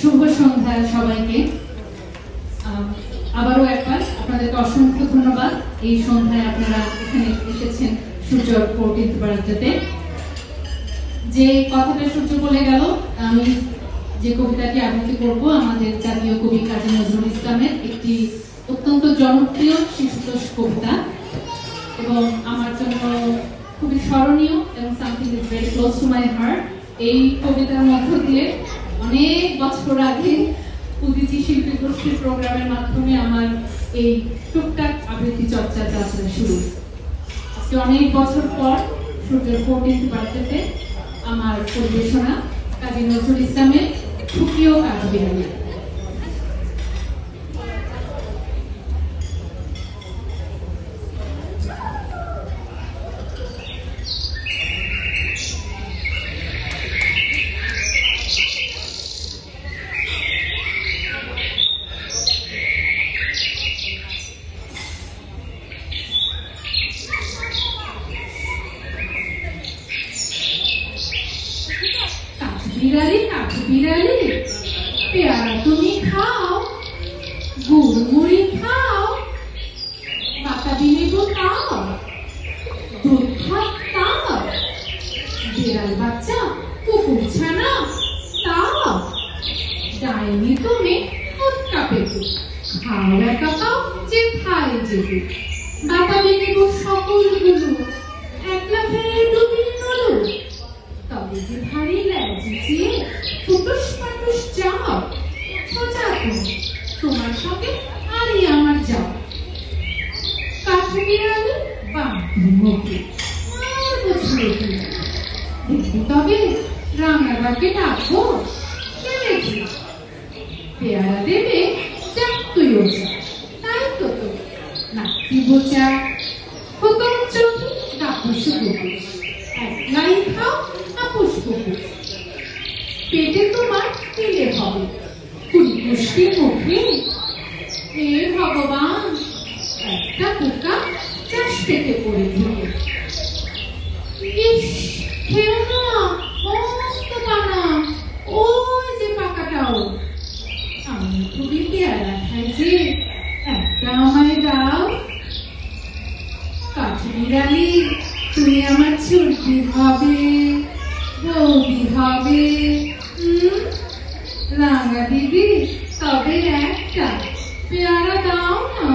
শুভ সন্ধ্যা সবাইকে। আবারও একবার আপনাদেরকে অসংখ্য ধন্যবাদ। এই সন্ধ্যায় আপনারা এখানে এসেছেন সূর্যর 14th বার্থডেতে। যে কথাটা সূর্য বলে গেল, আমি যে কবিতাটি আবৃত্তি করব আমাদের জাতীয় কবি কাজী নজরুল ইসলামের একটি অত্যন্ত জনপ্রিয় শিশুতোষ কবিতা, এবং আমার জন্য খুবই স্মরণীয় এবং something is very close to my heart. এই কবিতার মধ্য দিয়ে অনেক বছর আগে উদীচী শিল্পী গোষ্ঠীর প্রোগ্রামের মাধ্যমে আমার এই টুকটাক আবৃত্তি চর্চাটা আসলে শুরু। আজকে অনেক বছর পর সূর্যের 14th বার্থডেতে আমার পরিবেশনা কাজী নজরুল ইসলামের খুকিও কাঠবিড়ালি। কাঠবিড়ালি পেয়ারা তুমি খাও, গুড়মুড়ি খাও, বাতাবি লেবু খাও, দুধ ভাত খাও, বিড়াল বাচ্চা কুকুর ছানা তাও, ডাইনি তুমি ফুটকা পেটু, খাও একা পাও যে খায় যেটু, বাতাবি লেবু সকলগুলো একলা খেয়ে ডুবিয়ে গেল, তবে যে ভারী ল্যাজিয়ে ফুটুস ফাটুস যাও, সোজা তুমি তোমার সঙ্গে আরই আমার যাও। কাঠবিড়ালি বাঁধি মুখে আর বছরে দেখি তবে রাঙাবাকে ডাকবো, দেখি পেয়ারা দেবে যাক তুইও যা, তাই তো তো নাকি বোচা হুকুম চোখে ডাকুস কুকুস, একলাই খাও আপুস কুকুস, পেটে তোমার তেলে হবে কুড়ি পুষ্টি মুখে। হে ভগবান, একটা পোকা চাষ পেটে পড়ে ঢুকে। ইস খেও না, মস্ত পানা, ওই যে পাকাটাও। আমি খুবই পেয়ারা খাই যে, একটা আমায় দাও। কাঠবিড়ালি তুমি আমার ছুটি হবে, বৌদি হবে, রাঙা দিদি তবে একটা পেয়ারা দাও না।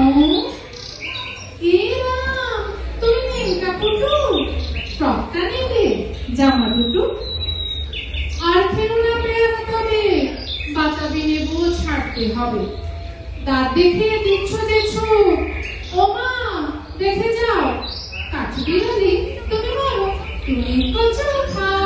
তুমি নেংকা পুটু, ফ্রকটা নেবে, জামা দুটো আর খেলো না পেয়ারা, তবে বাতাবি লেবু ছাড়তে হবে। দাঁত দেখে দিচ্ছ যে ছোট, ও মা দেখে যাও। কাঠবিড়ালি তুমি বলো তুমি কচু খাও।